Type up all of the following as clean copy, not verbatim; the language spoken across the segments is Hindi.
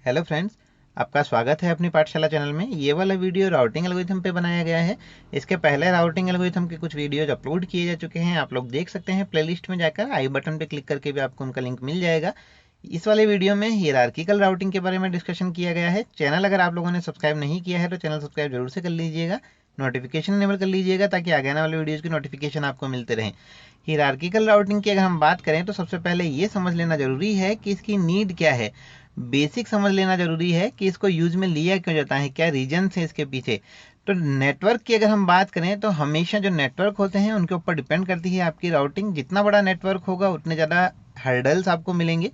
हेलो फ्रेंड्स, आपका स्वागत है अपनी पाठशाला चैनल में। ये वाला वीडियो राउटिंग एल्गोरिथम पे बनाया गया है। इसके पहले राउटिंग एल्गोरिथम के कुछ वीडियोज अपलोड किए जा चुके हैं, आप लोग देख सकते हैं। प्लेलिस्ट में जाकर आई बटन पे क्लिक करके भी आपको उनका लिंक मिल जाएगा। इस वाले वीडियो में हियरार्किकल राउटिंग के बारे में डिस्कशन किया गया है। चैनल अगर आप लोगों ने सब्सक्राइब नहीं किया है तो चैनल सब्सक्राइब जरूर से कर लीजिएगा, नोटिफिकेशन इनेबल कर लीजिएगा ताकि आगे आने वाले वीडियोज़ की नोटिफिकेशन आपको मिलते रहें। हियरार्किकल राउटिंग की अगर हम बात करें तो सबसे पहले ये समझ लेना ज़रूरी है कि इसकी नीड क्या है। बेसिक समझ लेना ज़रूरी है कि इसको यूज़ में लिया क्यों जाता है, क्या रीजन्स है इसके पीछे। तो नेटवर्क की अगर हम बात करें तो हमेशा जो नेटवर्क होते हैं उनके ऊपर डिपेंड करती है आपकी राउटिंग। जितना बड़ा नेटवर्क होगा उतने ज़्यादा हर्डल्स आपको मिलेंगे।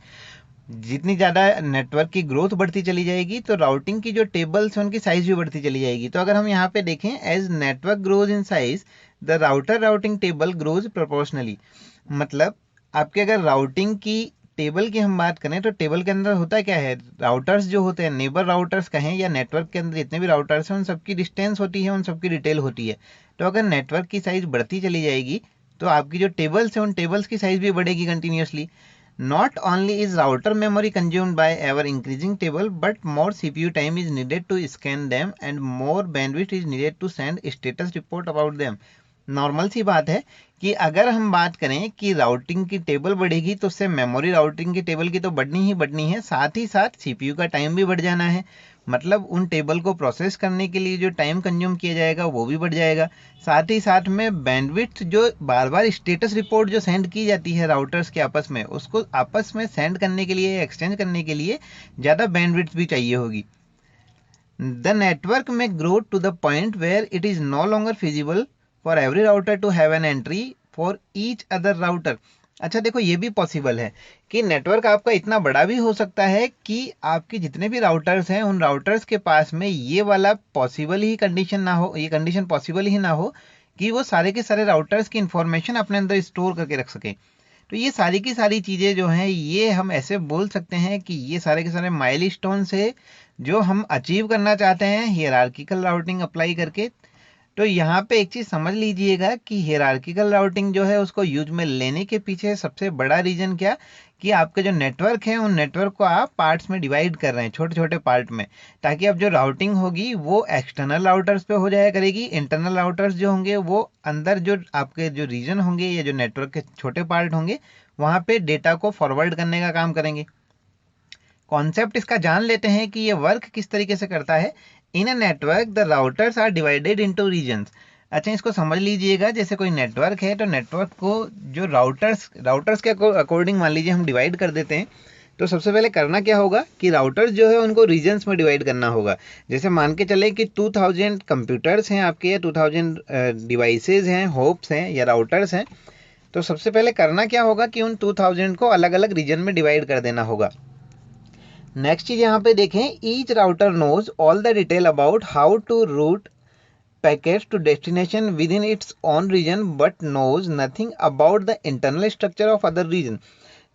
जितनी ज़्यादा नेटवर्क की ग्रोथ बढ़ती चली जाएगी तो राउटिंग की जो टेबल्स हैं उनकी साइज़ भी बढ़ती चली जाएगी। तो अगर हम यहाँ पे देखें, as network grows in size the router routing table grows proportionally. मतलब आपके अगर राउटिंग की टेबल की हम बात करें तो टेबल के अंदर होता क्या है, राउटर्स जो होते हैं, नेबर राउटर्स कहें या नेटवर्क के अंदर जितने भी राउटर्स हैं उन सबकी डिस्टेंस होती है, उन सबकी डिटेल होती है। तो अगर नेटवर्क की साइज़ बढ़ती चली जाएगी तो आपकी जो टेबल्स हैं उन टेबल्स की साइज़ भी बढ़ेगी continuously. Not only is router memory consumed by ever increasing table, but more CPU time is needed to scan them and more bandwidth is needed to send status report about them. Normal सी बात है कि अगर हम बात करें कि राउटिंग की टेबल बढ़ेगी तो उससे मेमोरी राउटिंग की टेबल की तो बढ़नी ही बढ़नी है, साथ ही साथ सीपीयू का टाइम भी बढ़ जाना है। मतलब उन टेबल को प्रोसेस करने के लिए जो टाइम कंज्यूम किया जाएगा वो भी बढ़ जाएगा। साथ ही साथ में बैंडविड्थ, जो बार बार स्टेटस रिपोर्ट जो सेंड की जाती है राउटर्स के आपस में, उसको आपस में सेंड करने के लिए, एक्सचेंज करने के लिए ज़्यादा बैंडविड्थ भी चाहिए होगी। द नेटवर्क में grow to the point where it is no longer feasible for every router to have an entry for each other router. अच्छा देखो, ये भी पॉसिबल है कि नेटवर्क आपका इतना बड़ा भी हो सकता है कि आपके जितने भी राउटर्स हैं उन राउटर्स के पास में ये वाला पॉसिबल ही कंडीशन ना हो, ये कंडीशन पॉसिबल ही ना हो कि वो सारे के सारे राउटर्स की इंफॉर्मेशन अपने अंदर स्टोर करके रख सकें। तो ये सारी की सारी चीज़ें जो हैं ये हम ऐसे बोल सकते हैं कि ये सारे के सारे माइलस्टोन्स है जो हम अचीव करना चाहते हैं हियरार्किकल राउटिंग अप्लाई करके। तो यहाँ पे एक चीज़ समझ लीजिएगा कि हियरार्किकल राउटिंग जो है उसको यूज में लेने के पीछे सबसे बड़ा रीजन क्या, कि आपके जो नेटवर्क है उन नेटवर्क को आप पार्ट्स में डिवाइड कर रहे हैं, छोटे छोटे पार्ट में, ताकि अब जो राउटिंग होगी वो एक्सटर्नल राउटर्स पे हो जाया करेगी। इंटरनल राउटर्स जो होंगे वो अंदर जो आपके जो रीजन होंगे या जो नेटवर्क के छोटे पार्ट होंगे वहाँ पे डेटा को फॉरवर्ड करने का काम करेंगे। कॉन्सेप्ट इसका जान लेते हैं कि ये वर्क किस तरीके से करता है। In a network the routers are divided into regions. अच्छा, इसको समझ लीजिएगा, जैसे कोई नेटवर्क है तो नेटवर्क को जो राउटर्स के अकॉर्डिंग मान लीजिए हम डिवाइड कर देते हैं। तो सबसे पहले करना क्या होगा कि राउटर्स जो है उनको रीजन्स में डिवाइड करना होगा। जैसे मान के चले कि 2000 कंप्यूटर्स हैं आपके, या 2000 डिवाइसेज हैं, होप्स हैं या राउटर्स हैं। तो सबसे पहले करना क्या होगा कि उन 2000 को अलग अलग रीजन में डिवाइड कर देना होगा। नेक्स्ट चीज यहाँ पे देखें, each router knows all the detail about how to route packets to destination within its own region but knows nothing about the internal structure of other region.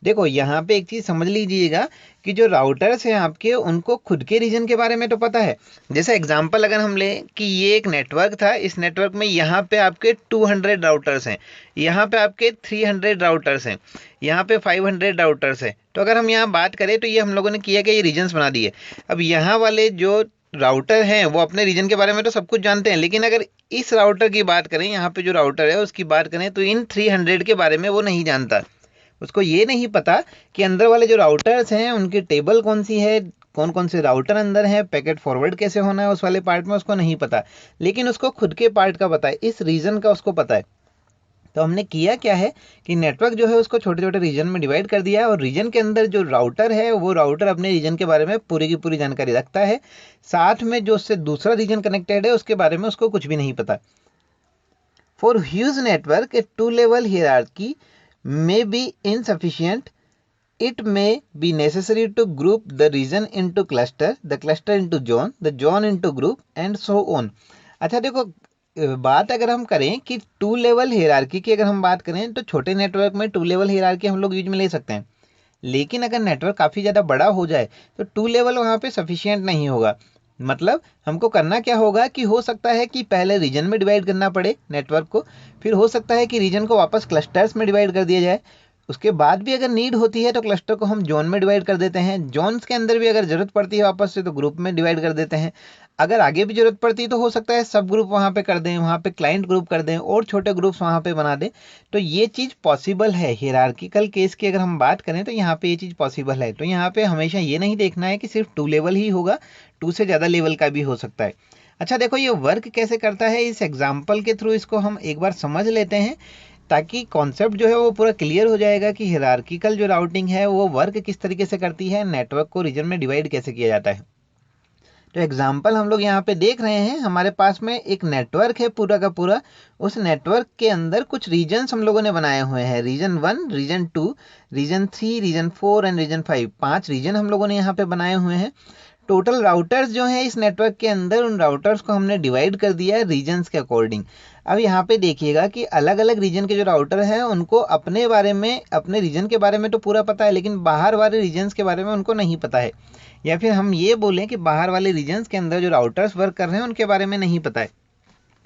देखो यहाँ पे एक चीज समझ लीजिएगा कि जो राउटर्स हैं आपके उनको खुद के रीजन के बारे में तो पता है। जैसे एग्जांपल अगर हम लें कि ये एक नेटवर्क था, इस नेटवर्क में यहाँ पे आपके 200 राउटर्स हैं, यहाँ पे आपके 300 राउटर्स हैं, यहाँ पे 500 राउटर्स हैं। तो अगर हम यहाँ बात करें तो ये हम लोगों ने किया कि ये रीजन्स बना दिए। अब यहाँ वाले जो राउटर हैं वो अपने रीजन के बारे में तो सब कुछ जानते हैं, लेकिन अगर इस राउटर की बात करें, यहाँ पे जो राउटर है उसकी बात करें, तो इन 300 के बारे में वो नहीं जानता। उसको ये नहीं पता कि अंदर वाले जो राउटर्स हैं उनकी टेबल कौन सी है, कौन कौन से राउटर अंदर है, पैकेट फॉरवर्ड कैसे होना है उस वाले पार्ट में उसको नहीं पता। लेकिन उसको खुद के पार्ट का पता है, इस रीजन का उसको पता है। तो हमने किया क्या है कि नेटवर्क जो है उसको छोटे छोटे रीजन में डिवाइड कर दिया है, और रीजन के अंदर जो राउटर है वो राउटर अपने रीजन के बारे में पूरी की पूरी जानकारी रखता है। साथ में जो उससे दूसरा रीजन कनेक्टेड है उसके बारे में उसको कुछ भी नहीं पता। For huge network a two level hierarchy may be insufficient. It may be necessary to group the region into cluster, the cluster into zone, the zone into group and so on. अच्छा देखो, बात अगर हम करें कि टू लेवल हियरार्की की अगर हम बात करें तो छोटे नेटवर्क में टू लेवल हियरार्की हम लोग यूज में ले सकते हैं। लेकिन अगर नेटवर्क काफ़ी ज़्यादा बड़ा हो जाए तो टू लेवल वहाँ पे सफिशियंट नहीं होगा। मतलब हमको करना क्या होगा कि हो सकता है कि पहले रीजन में डिवाइड करना पड़े नेटवर्क को, फिर हो सकता है कि रीजन को वापस क्लस्टर्स में डिवाइड कर दिया जाए, उसके बाद भी अगर नीड होती है तो क्लस्टर को हम जोन में डिवाइड कर देते हैं। जोन्स के अंदर भी अगर जरूरत पड़ती है वापस से तो ग्रुप में डिवाइड कर देते हैं। अगर आगे भी जरूरत पड़ती है तो हो सकता है सब ग्रुप वहाँ पे कर दें, वहाँ पे क्लाइंट ग्रुप कर दें और छोटे ग्रुप्स वहाँ पे बना दें। तो ये चीज़ पॉसिबल है। हियरार्किकल केस की अगर हम बात करें तो यहाँ पे ये चीज़ पॉसिबल है। तो यहाँ पे हमेशा ये नहीं देखना है कि सिर्फ 2 लेवल ही होगा, 2 से ज़्यादा लेवल का भी हो सकता है। अच्छा देखो ये वर्क कैसे करता है, इस एग्जाम्पल के थ्रू इसको हम एक बार समझ लेते हैं ताकि कॉन्सेप्ट जो है वो पूरा क्लियर हो जाएगा कि हियरार्किकल जो राउटिंग है वो वर्क किस तरीके से करती है, नेटवर्क को रीजन में डिवाइड कैसे किया जाता है। तो एग्जाम्पल हम लोग यहाँ पे देख रहे हैं, हमारे पास में एक नेटवर्क है पूरा का पूरा। उस नेटवर्क के अंदर कुछ रीजन्स हम लोगों ने बनाए हुए हैं, region 1, region 2, region 3, region 4 and region 5। 5 region हम लोगों ने यहाँ पे बनाए हुए हैं। टोटल राउटर्स जो है इस नेटवर्क के अंदर, उन राउटर्स को हमने डिवाइड कर दिया है रीजन्स के अकॉर्डिंग। अब यहाँ पे देखिएगा कि अलग अलग रीजन के जो राउटर हैं उनको अपने बारे में, अपने रीजन के बारे में तो पूरा पता है, लेकिन बाहर वाले रीजन्स के बारे में उनको नहीं पता है। या फिर हम ये बोलें कि बाहर वाले रीजन्स के अंदर जो राउटर्स वर्क कर रहे हैं उनके बारे में नहीं पता है।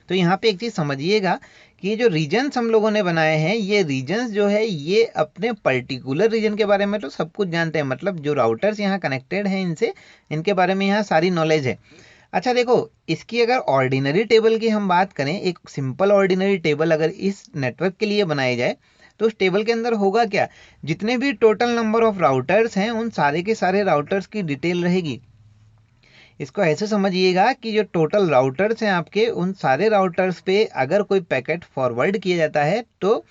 तो यहाँ पे एक चीज़ समझिएगा कि ये जो रीजन्स हम लोगों ने बनाए हैं, ये रीजन्स जो है ये अपने पर्टिकुलर रीजन के बारे में तो सब कुछ जानते हैं। मतलब जो राउटर्स यहाँ कनेक्टेड हैं इनसे, इनके बारे में यहाँ सारी नॉलेज है। अच्छा देखो, इसकी अगर ऑर्डिनरी टेबल की हम बात करें, एक सिंपल ऑर्डिनरी टेबल अगर इस नेटवर्क के लिए बनाई जाए तो उस टेबल के अंदर होगा क्या, जितने भी टोटल नंबर ऑफ राउटर्स हैं उन सारे के सारे राउटर्स की डिटेल रहेगी। इसको ऐसे समझिएगा कि जो टोटल राउटर्स हैं आपके, उन सारे राउटर्स पे अगर कोई पैकेट फॉरवर्ड किया जाता है तो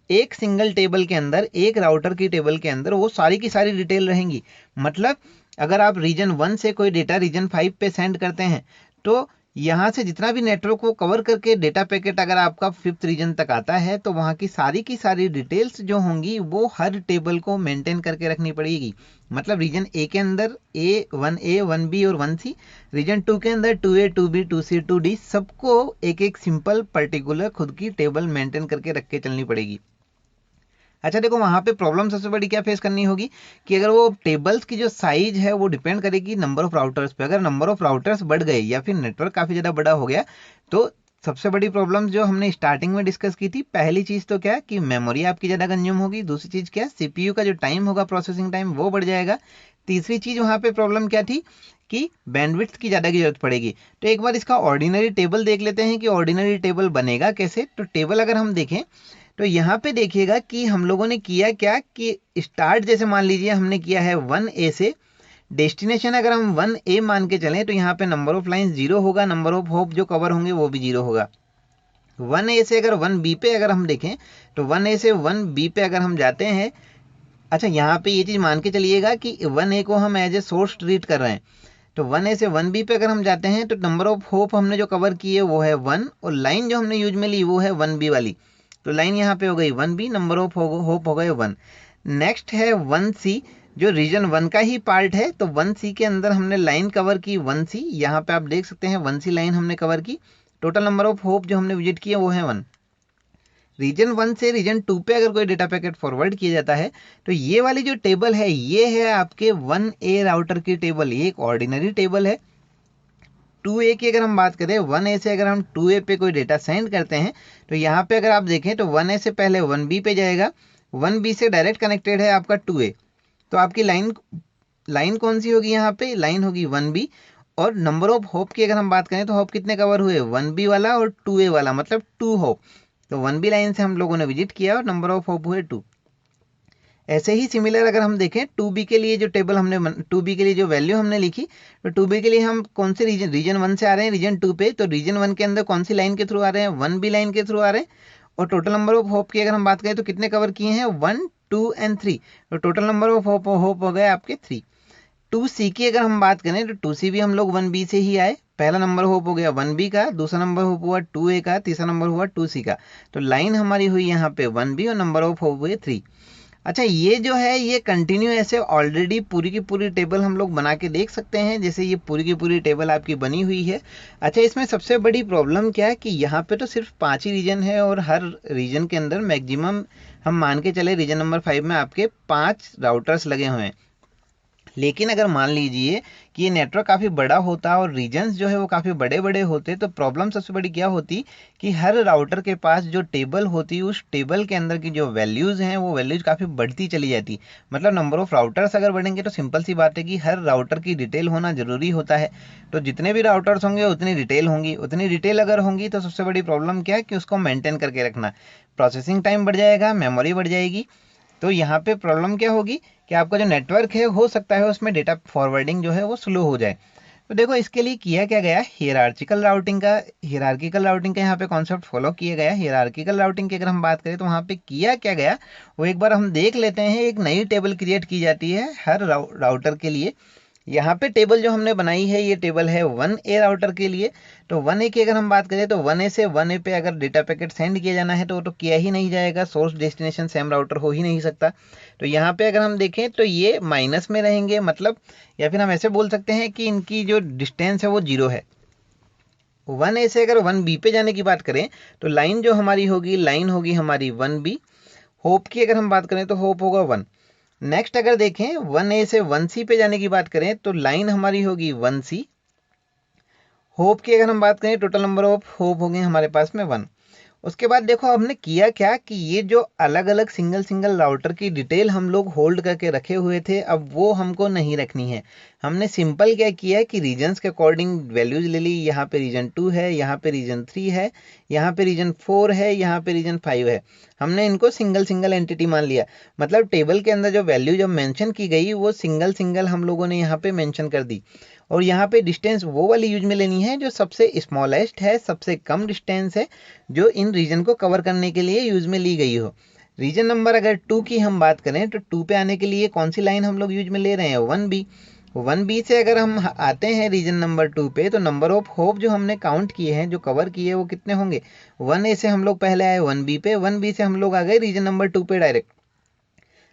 एक सिंगल टेबल के अंदर, एक राउटर की टेबल के अंदर वो सारी की सारी डिटेल रहेंगी। मतलब अगर आप रीजन 1 से कोई डेटा रीजन 5 पे सेंड करते हैं तो यहाँ से जितना भी नेटवर्क को कवर करके डेटा पैकेट अगर आपका 5th रीजन तक आता है तो वहाँ की सारी डिटेल्स जो होंगी वो हर टेबल को मेंटेन करके रखनी पड़ेगी। मतलब रीजन ए के अंदर A1A 1B और 1C, रीजन 2 के अंदर 2A 2B 2C 2D, सबको एक एक सिंपल पर्टिकुलर खुद की टेबल मेंटेन करके रख के चलनी पड़ेगी। अच्छा देखो, वहाँ पे प्रॉब्लम सबसे बड़ी क्या फेस करनी होगी कि अगर वो टेबल्स की जो साइज है वो डिपेंड करेगी नंबर ऑफ राउटर्स पे। अगर नंबर ऑफ राउटर्स बढ़ गए या फिर नेटवर्क काफ़ी ज़्यादा बड़ा हो गया तो सबसे बड़ी प्रॉब्लम जो हमने स्टार्टिंग में डिस्कस की थी, पहली चीज़ तो क्या कि मेमोरी आपकी ज़्यादा कंज्यूम होगी। दूसरी चीज़ क्या, CPU का जो टाइम होगा, प्रोसेसिंग टाइम, वो बढ़ जाएगा। तीसरी चीज़ वहाँ पे प्रॉब्लम क्या थी कि बैंडविड्थ की ज़्यादा की जरूरत पड़ेगी। तो एक बार इसका ऑर्डिनरी टेबल देख लेते हैं कि ऑर्डिनरी टेबल बनेगा कैसे। तो टेबल अगर हम देखें तो यहाँ पे देखिएगा कि हम लोगों ने किया क्या कि स्टार्ट जैसे मान लीजिए हमने किया है 1A से, डेस्टिनेशन अगर हम 1A मान के चलें तो यहाँ पे नंबर ऑफ लाइन 0 होगा, नंबर ऑफ होप जो कवर होंगे वो भी 0 होगा। 1A से अगर 1B पे अगर हम देखें तो 1A से 1B पे अगर हम जाते हैं, अच्छा यहाँ पे ये चीज़ मान के चलिएगा कि 1A को हम एज ए सोर्स ट्रीट कर रहे हैं। तो 1A से 1B पे अगर हम जाते हैं तो नंबर ऑफ होप हमने जो कवर की है वो है 1 और लाइन जो हमने यूज में ली वो है 1B वाली। तो लाइन यहाँ पे हो गई 1B, नंबर ऑफ होप हो गए 1। नेक्स्ट है 1C जो रीजन 1 का ही पार्ट है। तो 1C के अंदर हमने लाइन कवर की 1C, यहाँ पे आप देख सकते हैं 1C लाइन हमने कवर की। टोटल नंबर ऑफ होप जो हमने विजिट किया वो है 1। रीजन 1 से रीजन 2 पे अगर कोई डेटा पैकेट फॉरवर्ड किया जाता है तो ये वाली जो टेबल है ये है आपके 1A राउटर की टेबल। ये एक ऑर्डिनरी टेबल है। 2A की अगर हम बात करें, 1A से अगर हम 2A पे कोई डेटा सेंड करते हैं तो यहाँ पे अगर आप देखें तो 1A से पहले 1B पे जाएगा, 1B से डायरेक्ट कनेक्टेड है आपका 2A। तो आपकी लाइन कौन सी होगी, यहाँ पे लाइन होगी 1B। और नंबर ऑफ होप की अगर हम बात करें तो होप कितने कवर हुए, 1B वाला और 2A वाला, मतलब 2 होप। तो 1B लाइन से हम लोगों ने विजिट किया और नंबर ऑफ होप हुए 2। ऐसे ही सिमिलर अगर हम देखें 2B के लिए जो टेबल हमने 2B के लिए जो वैल्यू हमने लिखी, तो 2B के लिए हम कौन से रीजन 1 से आ रहे हैं रीजन 2 पे, तो रीजन 1 के अंदर कौन सी लाइन के थ्रू आ रहे हैं, 1B लाइन के थ्रू आ रहे हैं। और टोटल नंबर ऑफ होप की अगर हम बात करें तो कितने कवर किए हैं, 1, 2 एंड 3। तो टोटल नंबर ऑफ होप हो गए आपके 3। 2C की अगर हम बात करें तो 2C भी हम लोग 1B से ही आए। पहला नंबर होप हो गया 1B का, दूसरा नंबर होप हुआ 2A का, तीसरा नंबर हुआ 2C का। तो लाइन हमारी हुई यहाँ पे 1B और नंबर ऑफ होप हुए 3। अच्छा ये जो है ये कंटिन्यू ऐसे ऑलरेडी पूरी की पूरी टेबल हम लोग बना के देख सकते हैं, जैसे ये पूरी की पूरी टेबल आपकी बनी हुई है। अच्छा इसमें सबसे बड़ी प्रॉब्लम क्या है कि यहाँ पे तो सिर्फ 5 ही रीजन है और हर रीजन के अंदर मैक्सिमम हम मान के चले रीजन नंबर 5 में आपके 5 राउटर्स लगे हुए हैं। लेकिन अगर मान लीजिए कि ये नेटवर्क काफ़ी बड़ा होता और रीजन्स जो है वो काफ़ी बड़े बड़े होते, तो प्रॉब्लम सबसे बड़ी क्या होती कि हर राउटर के पास जो टेबल होती, उस टेबल के अंदर की जो वैल्यूज़ हैं वो वैल्यूज़ काफ़ी बढ़ती चली जाती। मतलब नंबर ऑफ़ राउटर्स अगर बढ़ेंगे तो सिंपल सी बात है कि हर राउटर की डिटेल होना ज़रूरी होता है। तो जितने भी राउटर्स होंगे उतनी डिटेल होंगी, उतनी डिटेल अगर होंगी तो सबसे बड़ी प्रॉब्लम क्या है कि उसको मेंटेन करके रखना। प्रोसेसिंग टाइम बढ़ जाएगा, मेमोरी बढ़ जाएगी। तो यहाँ पे प्रॉब्लम क्या होगी कि आपका जो नेटवर्क है हो सकता है उसमें डेटा फॉरवर्डिंग जो है वो स्लो हो जाए। तो देखो इसके लिए किया क्या गया, हियरार्किकल राउटिंग का यहाँ पे कॉन्सेप्ट फॉलो किया गया। हियरार्किकल राउटिंग की अगर हम बात करें तो वहाँ पे किया क्या गया वो एक बार हम देख लेते हैं। एक नई टेबल क्रिएट की जाती है हर राउटर के लिए। यहाँ पे टेबल जो हमने बनाई है ये टेबल है 1A राउटर के लिए। तो 1A की अगर हम बात करें तो 1A से 1A पे अगर डेटा पैकेट सेंड किया जाना है तो वो तो किया ही नहीं जाएगा, सोर्स डेस्टिनेशन सेम राउटर हो ही नहीं सकता। तो यहाँ पे अगर हम देखें तो ये माइनस में रहेंगे, मतलब या फिर हम ऐसे बोल सकते हैं कि इनकी जो डिस्टेंस है वो 0 है। 1A से अगर 1B पे जाने की बात करें तो लाइन जो हमारी होगी, लाइन होगी हमारी 1B। होप की अगर हम बात करें तो होप होगा 1। नेक्स्ट अगर देखें 1A से 1C पे जाने की बात करें तो लाइन हमारी होगी 1C। होप की अगर हम बात करें टोटल नंबर ऑफ होप होंगे हमारे पास में 1। उसके बाद देखो हमने किया क्या कि ये जो अलग अलग सिंगल सिंगल राउटर की डिटेल हम लोग होल्ड करके रखे हुए थे, अब वो हमको नहीं रखनी है। हमने सिंपल क्या किया कि रीजन्स के अकॉर्डिंग वैल्यूज ले ली। यहाँ पे रीजन 2 है, यहाँ पे रीजन 3 है, यहाँ पे रीजन 4 है, यहाँ पे रीजन 5 है। हमने इनको सिंगल सिंगल एंटिटी मान लिया। मतलब टेबल के अंदर जो वैल्यू जब मेंशन की गई वो सिंगल सिंगल हम लोगों ने यहाँ पे मेंशन कर दी। और यहाँ पे डिस्टेंस वो वाली यूज में लेनी है जो सबसे स्मॉलेस्ट है, सबसे कम डिस्टेंस है, जो इन रीजन को कवर करने के लिए यूज में ली गई हो। रीजन नंबर अगर 2 की हम बात करें तो 2 पे आने के लिए कौन सी लाइन हम लोग यूज में ले रहे हैं, 1B। 1B से अगर हम आते हैं रीजन नंबर 2 पे तो नंबर ऑफ होप जो हमने काउंट किए हैं, जो कवर किए, वो कितने होंगे। 1A से हम लोग पहले आए 1B पे, 1B से हम लोग आ गए रीजन नंबर 2 पे डायरेक्ट।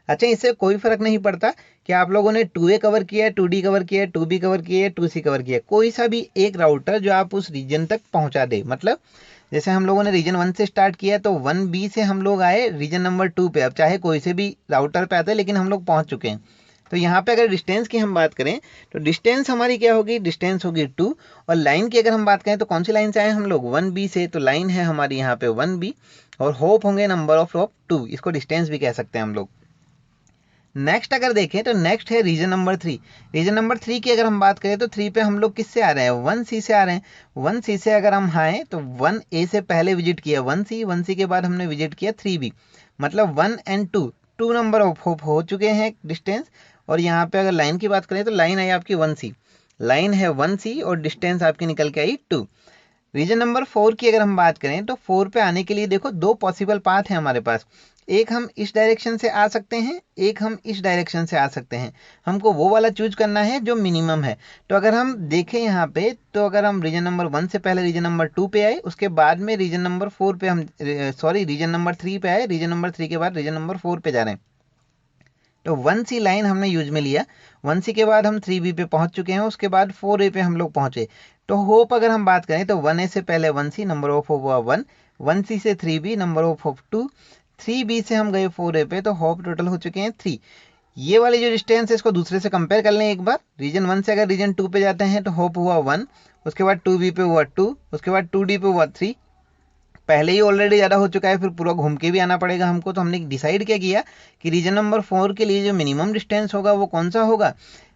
अच्छा, इससे कोई फर्क नहीं पड़ता कि आप लोगों ने 2A कवर किया है, 2D कवर किया है, 2B कवर किया है, 2C कवर किया है, कोई सा भी एक राउटर जो आप उस रीजन तक पहुंचा दे। मतलब जैसे हम लोगों ने रीजन 1 से स्टार्ट किया तो 1B से हम लोग आए रीजन नंबर 2 पे। अब चाहे कोई से भी राउटर पे आते हैं लेकिन हम लोग पहुंच चुके हैं। तो यहाँ पे अगर डिस्टेंस की हम बात करें तो डिस्टेंस हमारी क्या होगी, डिस्टेंस होगी 2। और लाइन की अगर हम बात करें तो कौन सी लाइन से आए हम लोग, 1B से। तो लाइन है हमारी यहाँ पे 1B और होप होंगे नंबर ऑफ होप 2। इसको डिस्टेंस भी कह सकते हैं हम लोग। नेक्स्ट अगर देखें तो नेक्स्ट है रीजन नंबर 3। रीजन नंबर 3 की अगर हम बात करें तो 3 पे हम लोग किससे आ रहे हैं, 1C से आ रहे हैं। 1C से अगर हम आए तो 1A से पहले विजिट किया 1C, 1C के बाद हमने विजिट किया 3B। मतलब 1 एंड 2, 2 नंबर ऑफ हो चुके हैं डिस्टेंस। और यहाँ पे अगर लाइन की बात करें तो लाइन आई आपकी 1C, लाइन है 1C और डिस्टेंस आपकी निकल के आई 2। रीजन नंबर 4 की अगर हम बात करें तो 4 पे आने के लिए देखो दो पॉसिबल पाथ है हमारे पास। एक हम इस डायरेक्शन से आ सकते हैं, एक हम इस डायरेक्शन से आ सकते हैं। हमको वो वाला चूज करना है जो मिनिमम है। तो अगर हम देखें यहाँ पे तो अगर हम रीजन नंबर 1 से पहले रीजन नंबर 2 पे आए, उसके बाद में रीजन नंबर 4 पे हम रीजन नंबर 3 पे आए, रीजन नंबर 3 के बाद रीजन नंबर 4 पे जा रहे हैं। तो 1C लाइन हमने यूज में लिया। 1C के बाद हम 3B पे पहुंच चुके हैं, उसके बाद 4A पे हम लोग पहुंचे। तो होप अगर हम बात करें तो 1A से पहले 1C, नंबर ऑफ होप हुआ 1। 1C से 3B, number of hope 2। 3B से हम गए 4A पे, तो होप टोटल हो चुके हैं 3। ये वाली जो डिस्टेंस है इसको दूसरे से कंपेयर कर लें एक बार। रीजन 1 से अगर रीजन 2 पे जाते हैं तो होप हुआ 1, उसके बाद 2B पे हुआ 2, उसके बाद 2D पे हुआ 3। पहले ही ऑलरेडी ज़्यादा हो चुका है, फिर पूरा घूम के भी आना पड़ेगा हमको। तो हमने डिसाइड क्या किया कि रीजन नंबर 4 के लिए जो मिनिमम डिस्टेंस होगा वो कौन सा होगा।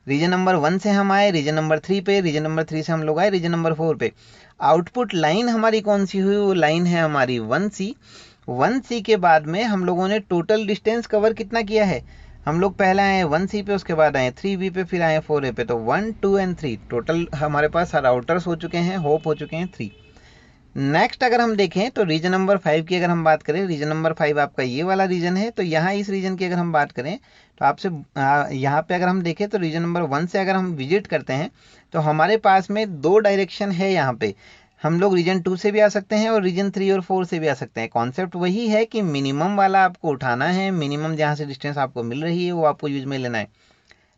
रीजन नंबर 1 से हम आए रीजन नंबर 3 पे, रीजन नंबर 3 से हम लोग आए रीजन नंबर 4 पे। आउटपुट लाइन हमारी कौन सी हुई, वो लाइन है हमारी 1C। 1C के बाद में हम लोगों ने टोटल डिस्टेंस कवर कितना किया है, हम लोग पहले आए 1C पे, उसके बाद आए 3B पे, फिर आए 4A पे। तो 1, 2 एंड 3 टोटल हमारे पास राउटर्स हो चुके हैं, होप हो चुके हैं 3। नेक्स्ट अगर हम देखें तो रीजन नंबर 5 की अगर हम बात करें, रीजन नंबर 5 आपका ये वाला रीजन है। तो यहाँ इस रीजन की अगर हम बात करें तो आपसे यहाँ पे अगर हम देखें तो रीजन नंबर 1 से अगर हम विजिट करते हैं तो हमारे पास में दो डायरेक्शन है। यहाँ पे हम लोग रीजन 2 से भी आ सकते हैं और रीजन 3 और 4 से भी आ सकते हैं। कॉन्सेप्ट वही है कि मिनिमम वाला आपको उठाना है, मिनिमम जहाँ से डिस्टेंस आपको मिल रही है वो आपको यूज में लेना है।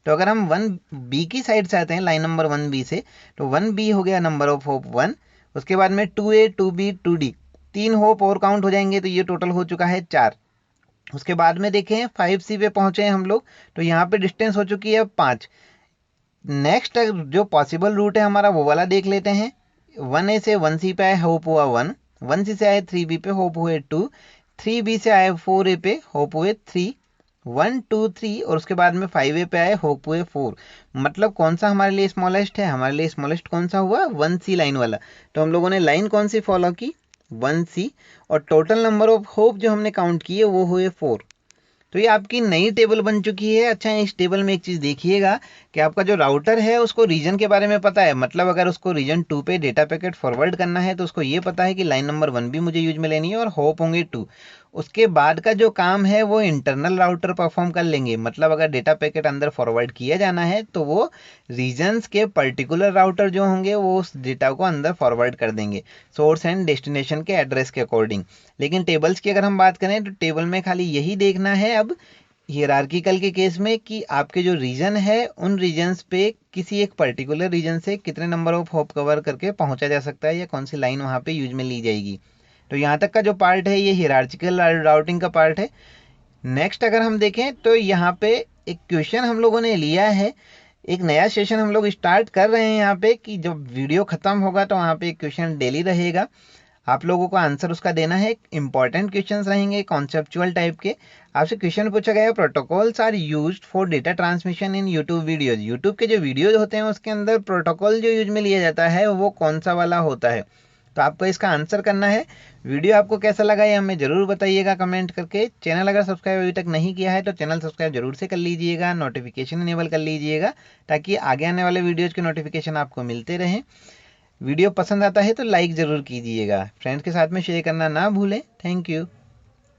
तो अगर हम 1B की साइड से आते हैं, लाइन नंबर 1B से, तो 1B हो गया नंबर ऑफ होप 1। उसके बाद में 2A, 2B, 2D, 3 होप और काउंट हो जाएंगे, तो ये टोटल हो चुका है 4। उसके बाद में देखें 5C पे पहुंचे हैं हम लोग, तो यहाँ पे डिस्टेंस हो चुकी है 5। नेक्स्ट जो पॉसिबल रूट है हमारा वो वाला देख लेते हैं। 1A से 1C पे आए होप हुआ 1, 1C से आए 3B पे होप हुए 2, 3B से आए 4A पे होप हुए 3, 1 2 3 और उसके बाद में 5A पे आए होप हुए 4। मतलब कौन सा हमारे लिए स्मॉलेस्ट है, हमारे लिए स्मॉलेस्ट कौन सा हुआ, 1C लाइन वाला। तो हम लोगों ने लाइन कौन सी फॉलो की, 1C, और टोटल नंबर ऑफ होप जो हमने काउंट किए वो हुए 4। तो ये आपकी नई टेबल बन चुकी है। अच्छा, इस टेबल में एक चीज़ देखिएगा कि आपका जो राउटर है उसको रीजन के बारे में पता है। मतलब अगर उसको रीजन 2 पे डेटा पैकेट फॉरवर्ड करना है तो उसको ये पता है कि लाइन नंबर 1 भी मुझे यूज में लेनी है और होप होंगे 2। उसके बाद का जो काम है वो इंटरनल राउटर परफॉर्म कर लेंगे। मतलब अगर डेटा पैकेट अंदर फॉरवर्ड किया जाना है तो वो रीजन्स के पर्टिकुलर राउटर जो होंगे वो उस डेटा को अंदर फॉरवर्ड कर देंगे सोर्स एंड डेस्टिनेशन के एड्रेस के अकॉर्डिंग। लेकिन टेबल्स की अगर हम बात करें तो टेबल में खाली यही देखना है अब हियरार्किकल के केस में कि आपके जो रीजन है उन रीजन्स पे किसी एक पर्टिकुलर रीजन से कितने नंबर ऑफ होप कवर करके पहुंचा जा सकता है या कौन सी लाइन वहां पे यूज में ली जाएगी। तो यहाँ तक का जो पार्ट है ये हियरार्किकल राउटिंग का पार्ट है। नेक्स्ट अगर हम देखें तो यहाँ पे एक क्वेश्चन हम लोगों ने लिया है, एक नया सेशन हम लोग स्टार्ट कर रहे हैं यहाँ पे कि जब वीडियो खत्म होगा तो वहाँ पे एक क्वेश्चन डेली रहेगा। आप लोगों को आंसर उसका देना है। इंपॉर्टेंट क्वेश्चंस रहेंगे कॉन्सेप्चुअल टाइप के। आपसे क्वेश्चन पूछा गया है, protocols are used for data transmission in YouTube videos. YouTube के जो वीडियोज होते हैं उसके अंदर प्रोटोकॉल जो यूज में लिया जाता है वो कौन सा वाला होता है। तो आपको इसका आंसर करना है। वीडियो आपको कैसा लगा ये हमें ज़रूर बताइएगा कमेंट करके। चैनल अगर सब्सक्राइब अभी तक नहीं किया है तो चैनल सब्सक्राइब जरूर से कर लीजिएगा, नोटिफिकेशन इनेबल कर लीजिएगा ताकि आगे आने वाले वीडियोज़ के नोटिफिकेशन आपको मिलते रहें। वीडियो पसंद आता है तो लाइक ज़रूर कीजिएगा, फ्रेंड्स के साथ में शेयर करना ना भूलें। Thank you.